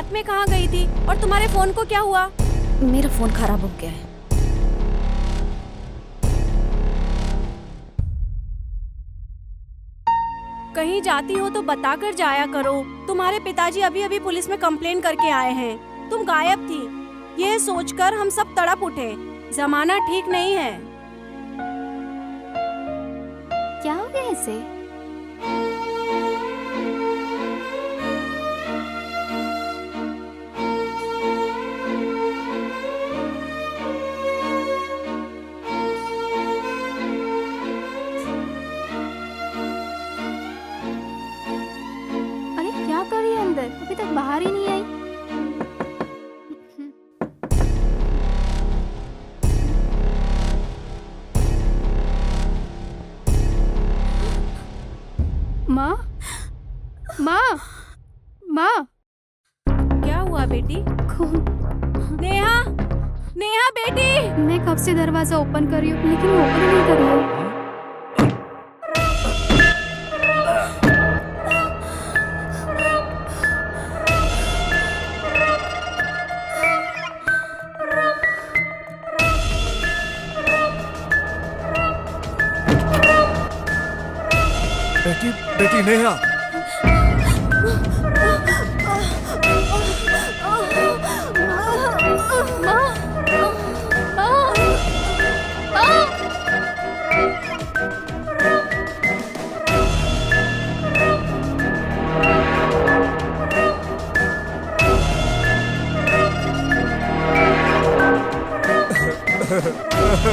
रात में कहाँ गई थी और तुम्हारे फोन को क्या हुआ? मेरा फोन खराब हो गया है। कहीं जाती हो तो बताकर जाया करो। तुम्हारे पिताजी अभी अभी पुलिस में कंप्लेन करके आए हैं। तुम गायब थी। ये सोचकर हम सब तड़प उठे। जमाना ठीक नहीं है। क्या हो गया इसे? अरे क्या कर रही है अंदर? अभी तक बाहर ही नहीं आई। माँ, माँ, माँ। क्या हुआ बेटी? नेहा, नेहा बेटी। मैं कब से दरवाजा ओपन कर रही हूँ लेकिन वो ओपन नहीं कर रही हूँ। बेटी, बेटी नेहा।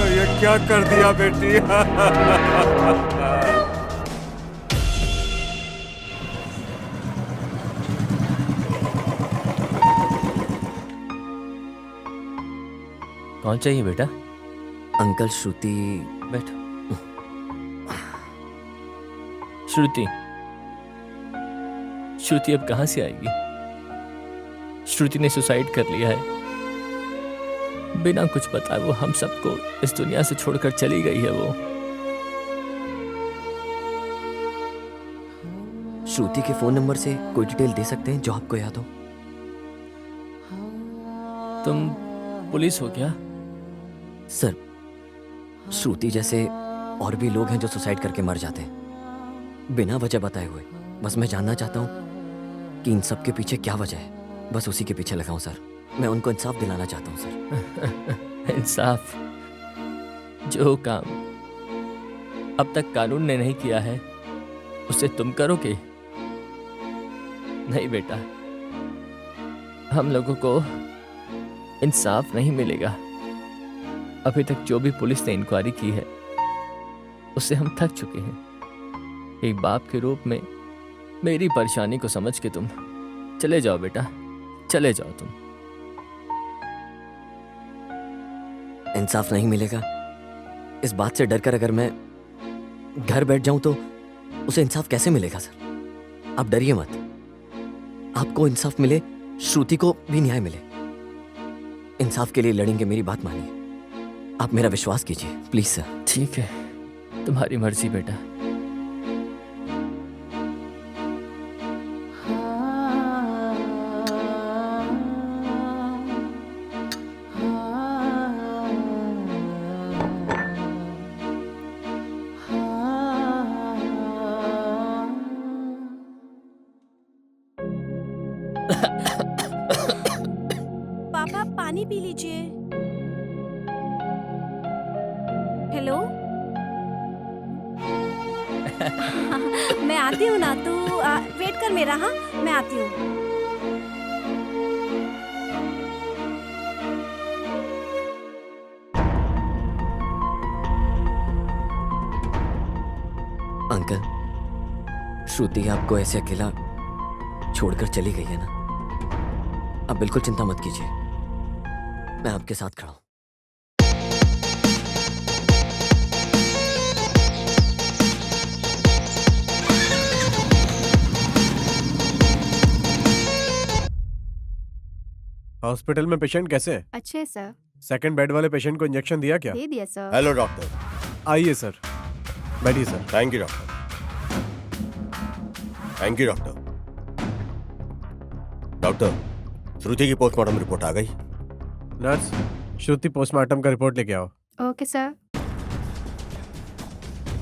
ये क्या कर दिया बेटी? कौन चाहिए बेटा? अंकल श्रुति। बैठो। श्रुति, श्रुति अब कहां से आएगी? श्रुति ने सुसाइड कर लिया है। बिना कुछ बताए वो हम सबको इस दुनिया से छोड़कर चली गई है। वो श्रुति के फोन नंबर से कोई डिटेल दे सकते हैं जो आपको याद हो? तुम पुलिस हो क्या? सर, श्रुति जैसे और भी लोग हैं जो सुसाइड करके मर जाते हैं बिना वजह बताए हुए। बस मैं जानना चाहता हूँ कि इन सब के पीछे क्या वजह है। बस उसी के पीछे लगा हूँ सर। मैं उनको इंसाफ दिलाना चाहता हूँ सर। इंसाफ? जो काम अब तक कानून ने नहीं किया है उसे तुम करोगे? नहीं बेटा, हम लोगों को इंसाफ नहीं मिलेगा। अभी तक जो भी पुलिस ने इंक्वायरी की है उससे हम थक चुके हैं। एक बाप के रूप में मेरी परेशानी को समझ के तुम चले जाओ बेटा, चले जाओ तुम। इंसाफ नहीं मिलेगा इस बात से डर कर अगर मैं घर बैठ जाऊं तो उसे इंसाफ कैसे मिलेगा सर? आप डरिए मत। आपको इंसाफ मिले, श्रुति को भी न्याय मिले। इंसाफ के लिए लड़ेंगे, मेरी बात मानिए। आप मेरा विश्वास कीजिए प्लीज सर। ठीक है, तुम्हारी मर्जी बेटा। पापा पानी पी लीजिए। हेलो। मैं आती हूँ ना, तू वेट कर मेरा। हाँ, मैं आती हूँ। अंकल, श्रुति आपको ऐसे अकेला छोड़कर चली गई है ना? आप बिल्कुल चिंता मत कीजिए, मैं आपके साथ खड़ा हूं। हॉस्पिटल में पेशेंट कैसे है? अच्छे सर। सेकंड बेड वाले पेशेंट को इंजेक्शन दिया क्या? दे दिया सर। Hello doctor. आइए सर, बैठिए sir. Thank you doctor. Thank you doctor. Doctor, Shruti की पोस्टमार्टम रिपोर्ट आ गई। नर्स, श्रुति पोस्टमार्टम का रिपोर्ट लेके आओ। Okay sir.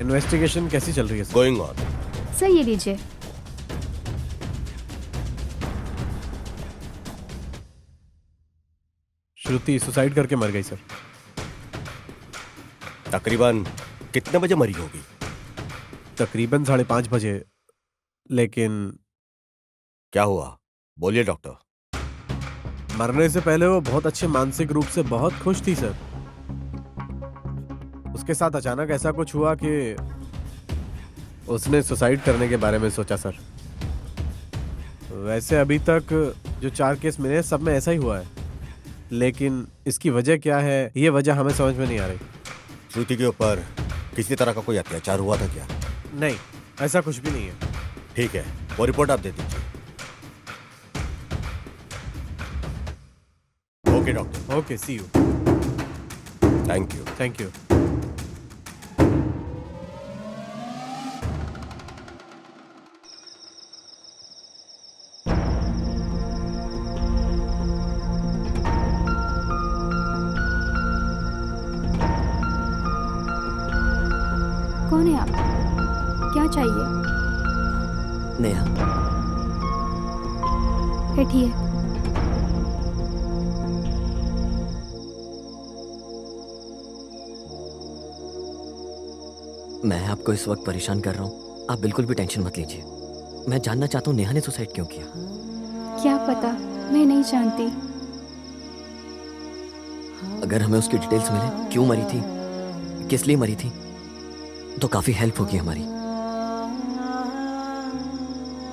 इन्वेस्टिगेशन कैसी चल रही है सर? Going on. सर ये लीजिए। श्रुति सुसाइड करके मर गई सर। तकरीबन कितने बजे मरी होगी? तकरीबन 5:30 बजे। लेकिन क्या हुआ, बोलिए डॉक्टर। मरने से पहले वो बहुत अच्छे मानसिक रूप से बहुत खुश थी सर। उसके साथ अचानक ऐसा कुछ हुआ कि उसने सुसाइड करने के बारे में सोचा सर। वैसे अभी तक जो 4 केस मिले हैं सब में ऐसा ही हुआ है, लेकिन इसकी वजह क्या है ये वजह हमें समझ में नहीं आ रही। श्रुति के ऊपर किसी तरह का कोई अत्याचार हुआ था क्या? नहीं, ऐसा कुछ भी नहीं है। ठीक है, वो रिपोर्ट आप दे दीजिए। Okay doctor. Okay, see you. Thank you. Thank you. कौन है आप? क्या चाहिए? नेहा, बैठिए। मैं आपको इस वक्त परेशान कर रहा हूँ, आप बिल्कुल भी टेंशन मत लीजिए। मैं जानना चाहता हूँ नेहा ने सुसाइड क्यों किया। क्या पता, मैं नहीं जानती। अगर हमें उसकी डिटेल्स मिले, क्यों मरी थी, किस लिए मरी थी, तो काफी हेल्प होगी हमारी।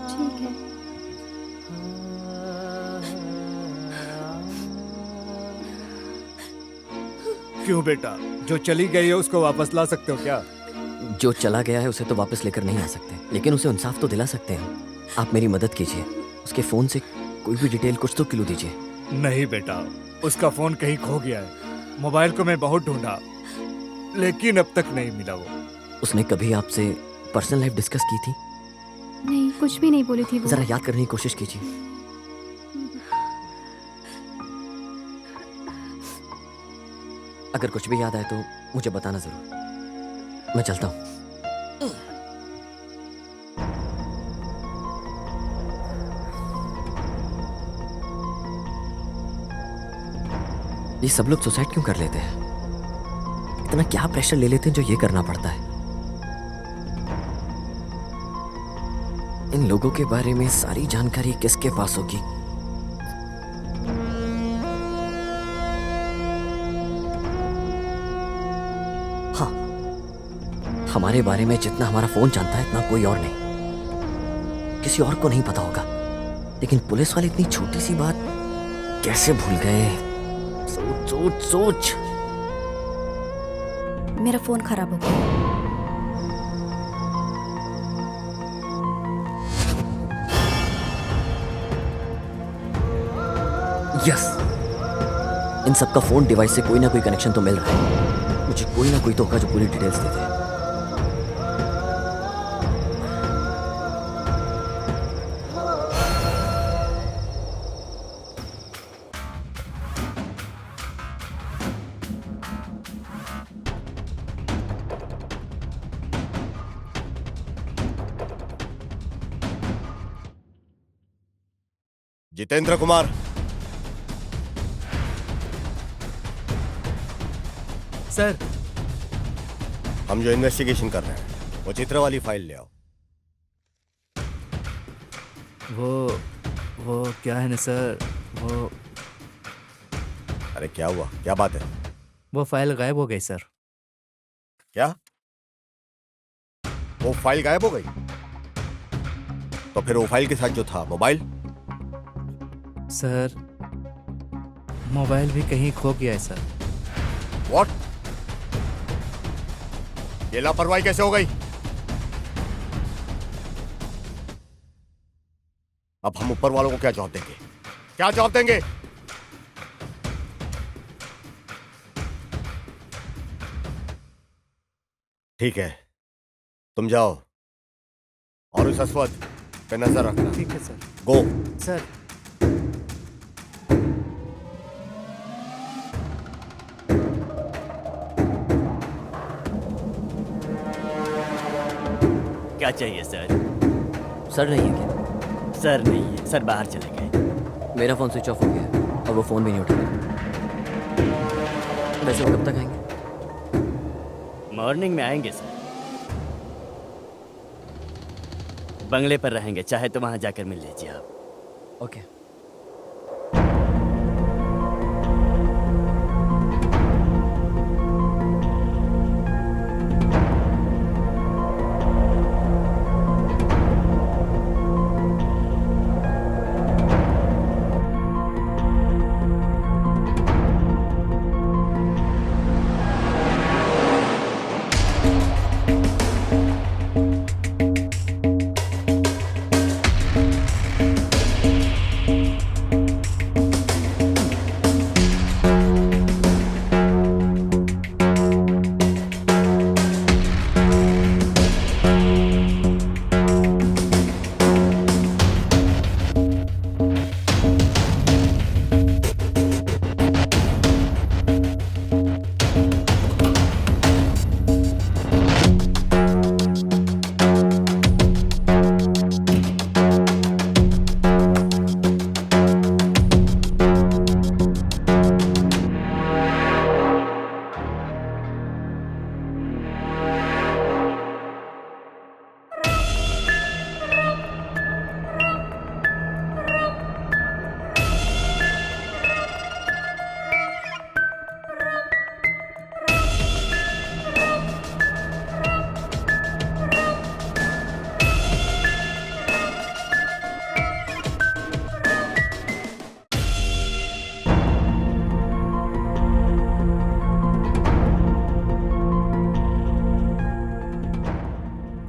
ठीक है। क्यों बेटा, जो चली गई है उसको वापस ला सकते हो क्या? जो चला गया है उसे तो वापस लेकर नहीं आ सकते, लेकिन उसे इंसाफ तो दिला सकते हैं। आप मेरी मदद कीजिए, उसके फोन से कोई भी डिटेल, कुछ तो क्लू दीजिए। नहीं बेटा, उसका फोन कहीं खो गया है। मोबाइल को मैं बहुत ढूंढा, लेकिन अब तक नहीं मिला वो। उसने कभी आपसे पर्सनल लाइफ डिस्कस की थी? नहीं, कुछ भी नहीं बोली थी वो। जरा याद करने की कोशिश कीजिए। अगर कुछ भी याद आए तो मुझे बताना जरूर। मैं चलता हूं। ये सब लोग सुसाइड क्यों कर लेते हैं? इतना क्या प्रेशर ले लेते हैं जो ये करना पड़ता है? इन लोगों के बारे में सारी जानकारी किसके पास होगी? हाँ, हमारे बारे में जितना हमारा फोन जानता है इतना कोई और नहीं, किसी और को नहीं पता होगा। लेकिन पुलिस वाले इतनी छोटी सी बात कैसे भूल गए? सोच सोच सोच। मेरा फोन खराब हो गया। यस, इन सबका फोन डिवाइस से कोई ना कोई कनेक्शन तो मिल रहा है। मुझे कोई ना कोई तो होगा जो पूरी डिटेल्स दे दे। जितेंद्र कुमार, सर, हम जो इन्वेस्टिगेशन कर रहे हैं वो चित्र वाली फाइल ले आओ। वो क्या है ना सर, वो अरे क्या हुआ, क्या बात है? वो फाइल गायब हो गई सर। क्या? वो फाइल गायब हो गई? तो फिर वो फाइल के साथ जो था मोबाइल? सर, मोबाइल भी कहीं खो गया है सर। व्हाट? ये लापरवाही कैसे हो गई? अब हम ऊपर वालों को क्या जवाब देंगे? क्या जवाब देंगे? ठीक है, तुम जाओ और उस अस्वद पे नजर रखना। ठीक है सर। गो। सर, क्या चाहिए सर? सर नहीं है क्या? सर नहीं है, सर बाहर चले गए। मेरा फोन स्विच ऑफ हो गया है और वो फोन भी नहीं उठा रहा। वैसे वो कब तक आएंगे? मॉर्निंग में आएंगे सर। बंगले पर रहेंगे, चाहे तो वहां जाकर मिल लीजिए आप। ओके।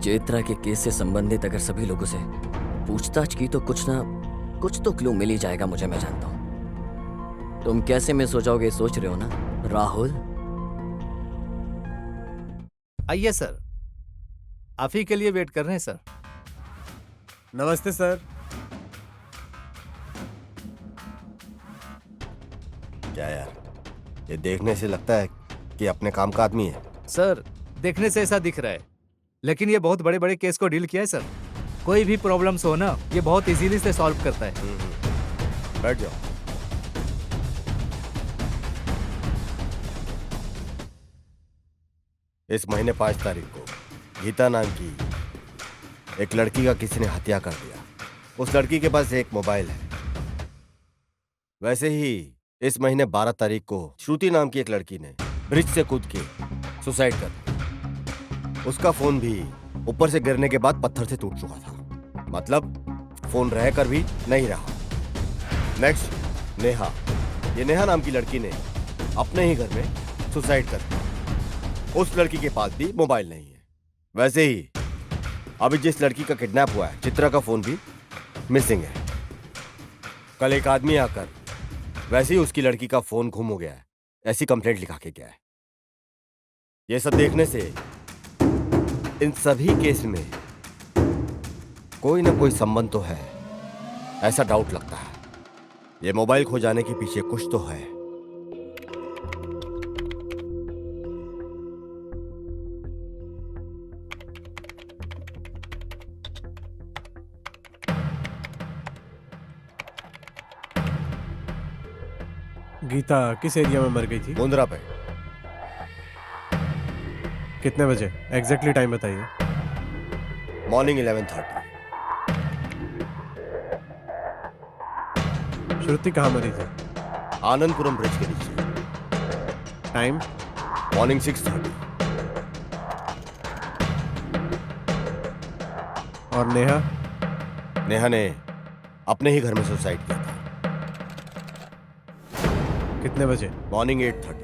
चैत्रा के केस से संबंधित अगर सभी लोगों से पूछताछ की तो कुछ तो क्लू मिल ही जाएगा मुझे, मैं जानता हूं। तुम कैसे मिस हो जाओगे सोच रहे हो ना राहुल? आइए सर, आप ही के लिए वेट कर रहे हैं सर। नमस्ते सर। क्या यार, ये देखने से लगता है कि अपने काम का आदमी है। सर देखने से ऐसा दिख रहा है, लेकिन ये बहुत बड़े बड़े केस को डील किया है सर। कोई भी प्रॉब्लम्स हो ना, ये बहुत इजीली से सॉल्व करता है। बैठ जाओ। इस महीने 5 तारीख को गीता नाम की एक लड़की का किसी ने हत्या कर दिया। उस लड़की के पास एक मोबाइल है। वैसे ही इस महीने 12 तारीख को श्रुति नाम की एक लड़की ने ब्रिज से कूद के सुसाइड कर दिया। उसका फोन भी ऊपर से गिरने के बाद पत्थर से टूट चुका था। मतलब फोन रहकर भी नहीं रहा। नेक्स्ट नेहा। ये नेहा नाम की लड़की ने अपने ही घर में सुसाइड कर दिया। उस लड़की के पास भी मोबाइल नहीं है। वैसे ही अभी जिस लड़की का किडनैप हुआ है, चित्रा का फोन भी मिसिंग है। कल एक आदमी आकर वैसे ही उसकी लड़की का फोन गुम हो गया है, ऐसी कंप्लेंट लिखा के गया है। ये सब देखने से इन सभी केस में कोई ना कोई संबंध तो है, ऐसा डाउट लगता है। ये मोबाइल खो जाने के पीछे कुछ तो है। गीता किस एरिया में मर गई थी? मुंद्रा पे। कितने बजे? एग्जैक्टली टाइम बताइए। मॉर्निंग 11:30। श्रुति कहाँ मरी थी? आनंदपुरम ब्रिज के नीचे। टाइम? मॉर्निंग 6:30। और नेहा? नेहा ने अपने ही घर में सुसाइड किया था। कितने बजे? मॉर्निंग 8:30।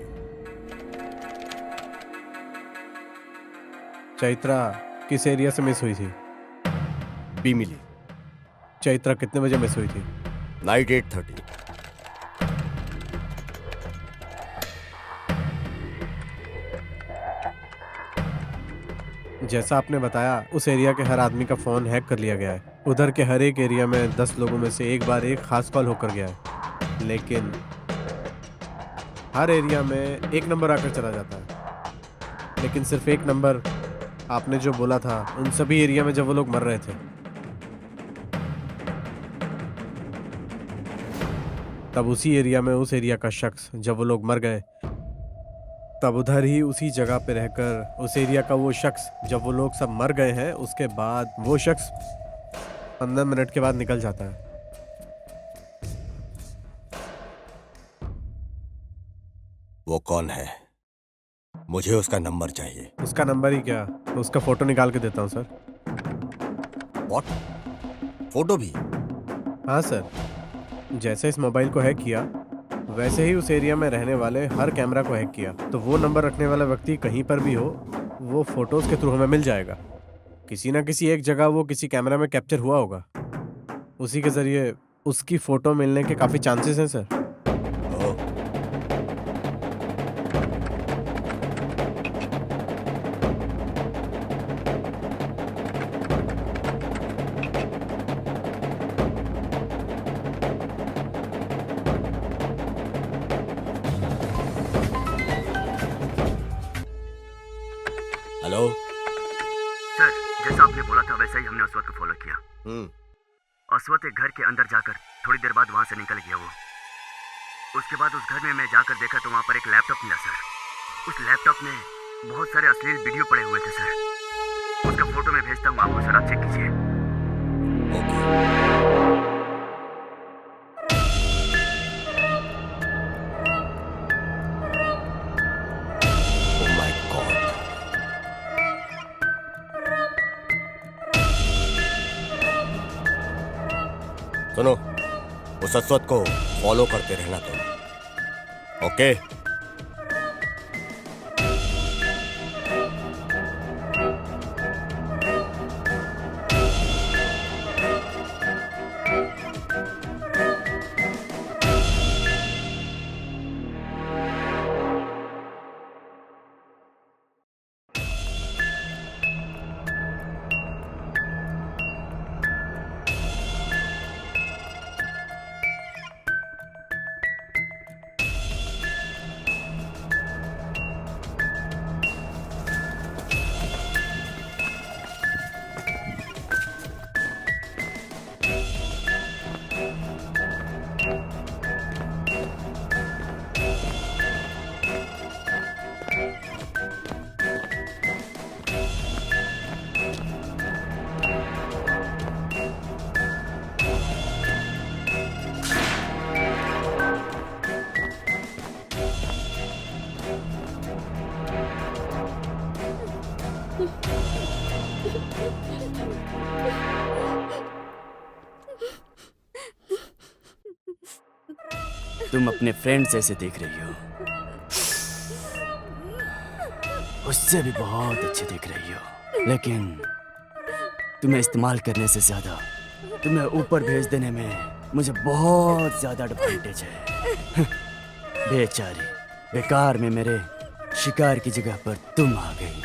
चैत्रा किस एरिया से मिस हुई थी? बी मिली। चैत्रा कितने बजे मिस हुई थी? नाइट 8:30। जैसा आपने बताया, उस एरिया के हर आदमी का फोन हैक कर लिया गया है। उधर के हर एक एरिया में 10 लोगों में से एक बार एक खास कॉल होकर गया है, लेकिन हर एरिया में एक नंबर आकर चला जाता है। लेकिन सिर्फ एक नंबर आपने जो बोला था उन सभी एरिया में जब वो लोग मर रहे थे, तब उसी एरिया में उस एरिया का शख्स जब वो लोग मर गए, तब उधर ही उसी जगह पे रहकर उस एरिया का वो शख्स जब वो लोग सब मर गए हैं, उसके बाद वो शख्स 15 मिनट के बाद निकल जाता है। वो कौन है? मुझे उसका नंबर चाहिए। उसका नंबर ही क्या, उसका फोटो निकाल के देता हूँ सर। व्हाट? फोटो भी? हाँ सर, जैसे इस मोबाइल को हैक किया वैसे ही उस एरिया में रहने वाले हर कैमरा को हैक किया, तो वो नंबर रखने वाला व्यक्ति कहीं पर भी हो, वो फोटोज के थ्रू हमें मिल जाएगा। किसी ना किसी एक जगह वो किसी कैमरा में कैप्चर हुआ होगा, उसी के जरिए उसकी फोटो मिलने के काफ़ी चांसेस हैं सर। ओह, हेलो। सर, जैसा आपने बोला था वैसा ही हमने अस्वत को फॉलो किया। अस्वत एक घर के अंदर जाकर थोड़ी देर बाद वहां से निकल गया वो। उसके बाद उस घर में मैं जाकर देखा तो वहां पर एक लैपटॉप मिला सर। उस लैपटॉप में बहुत सारे अश्लील वीडियो पड़े हुए थे सर। उसका फोटो मैं भेजता हूँ आपको सर, आप चेक कीजिए। Oh my God. सुनो, उस अस्वत को फॉलो करते रहना तुम, ओके? तुम अपने फ्रेंड जैसे देख रही हो, उससे भी बहुत अच्छे दिख रही हो, लेकिन तुम्हें इस्तेमाल करने से ज्यादा तुम्हें ऊपर भेज देने में मुझे बहुत ज्यादा एडवांटेज है। बेचारी, बेकार में मेरे शिकार की जगह पर तुम आ गई।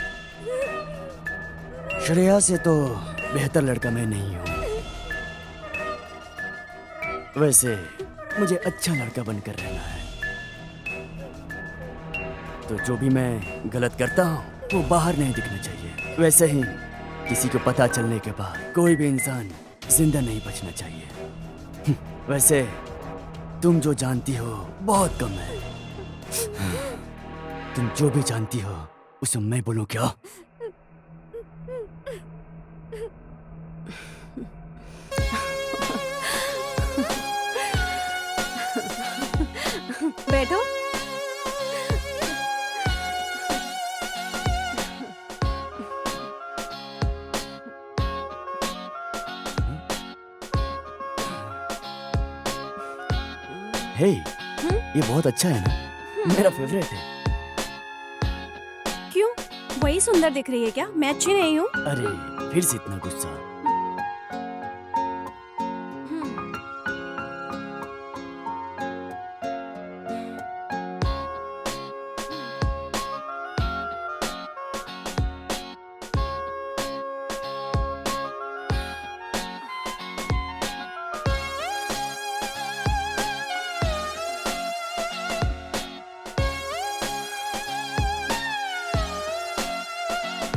श्रेया से तो बेहतर लड़का मैं नहीं हूं। वैसे मुझे अच्छा लड़का बनकर रहना है, तो जो भी मैं गलत करता हूँ वो बाहर नहीं दिखना चाहिए। वैसे ही किसी को पता चलने के बाद कोई भी इंसान जिंदा नहीं बचना चाहिए। वैसे तुम जो जानती हो बहुत कम है। तुम जो भी जानती हो उसे मैं बोलूं क्या? बैठो। हे, ये बहुत अच्छा है ना? मेरा फेवरेट है। क्यों, वही सुंदर दिख रही है क्या? मैं अच्छी नहीं हूँ? अरे, फिर से इतना गुस्सा?